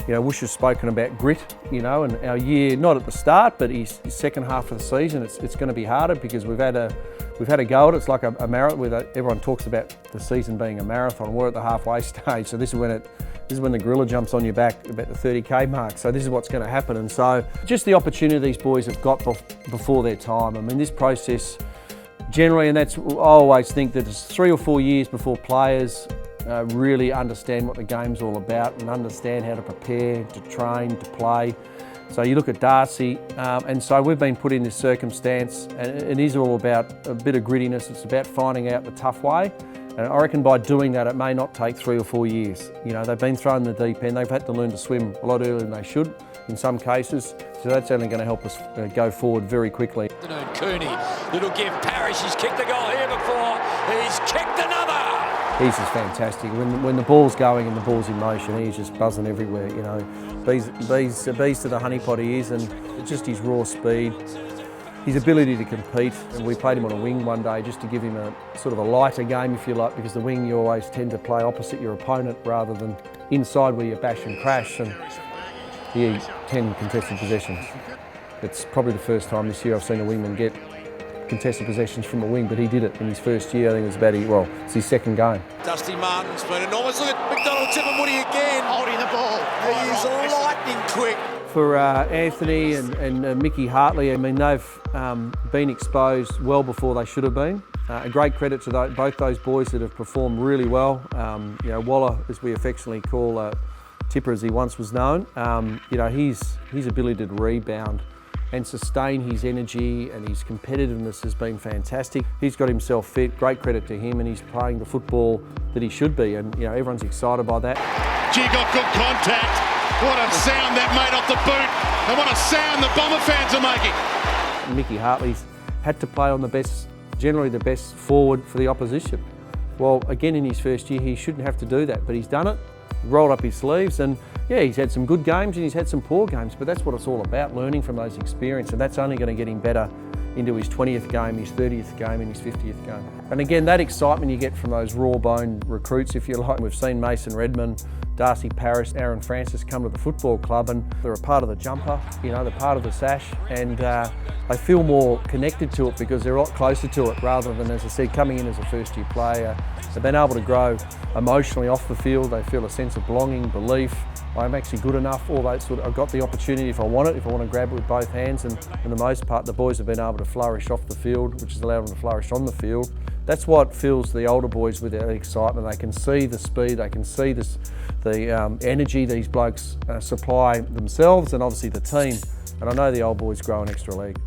Woosh has spoken about grit, and our year, not at the start, but his second half of the season, it's going to be harder because we've had a go at it. It's like a marathon. Everyone talks about the season being a marathon. We're at the halfway stage, so this is when the gorilla jumps on your back about the 30k mark. So this is what's going to happen, and so just the opportunity these boys have got before their time. I mean, this process generally, and I always think that it's 3 or 4 years before players really understand what the game's all about and understand how to prepare, to train, to play. So you look at Darcy, and so we've been put in this circumstance, and it is all about a bit of grittiness. It's about finding out the tough way. And I reckon by doing that, it may not take 3 or 4 years. They've been thrown in the deep end. They've had to learn to swim a lot earlier than they should in some cases. So that's only going to help us go forward very quickly. Cooney, little give. Parrish, he's kicked the goal here before. He's kicked another. He's just fantastic. When the ball's going and the ball's in motion, he's just buzzing everywhere. Bees to the honeypot he is, and just his raw speed, his ability to compete. And we played him on a wing one day just to give him a sort of a lighter game, if you like, because the wing you always tend to play opposite your opponent rather than inside where you bash and crash. And he had 10 contested possessions. It's probably the first time this year I've seen a wingman get contested possessions from a wing, but he did it in his first year. I think it was it's his second game. Dusty Martin's been enormous. Look at McDonald Tippamwoody again. Holding the ball. He's lightning quick. For Anthony and Mickey Hartley, I mean, they've been exposed well before they should have been. A great credit to both those boys that have performed really well. Waller, as we affectionately call Tipper as he once was known, his ability to rebound and sustain his energy and his competitiveness has been fantastic. He's got himself fit, great credit to him, and he's playing the football that he should be, and everyone's excited by that. Gee, got good contact. What a sound that made off the boot, and what a sound the Bomber fans are making. Mickey Hartley's had to play on generally the best forward for the opposition. Well, again, in his first year, he shouldn't have to do that, but he's done it, rolled up his sleeves, and he's had some good games and he's had some poor games, but that's what it's all about, learning from those experiences, and that's only going to get him better into his 20th game, his 30th game and his 50th game. And again, that excitement you get from those raw-boned recruits, if you like. We've seen Mason Redman, Darcy Parrish, Aaron Francis come to the football club, and they're a part of the jumper, they're part of the sash, and they feel more connected to it because they're a lot closer to it rather than, as I said, coming in as a first-year player. They've been able to grow emotionally off the field. They feel a sense of belonging, belief. I'm actually good enough, all that sort of, I've got the opportunity if I want it, if I want to grab it with both hands, and for the most part the boys have been able to flourish off the field, which has allowed them to flourish on the field. That's what fills the older boys with their excitement. They can see the speed, they can see the energy these blokes supply themselves and obviously the team, and I know the old boys grow an extra leg.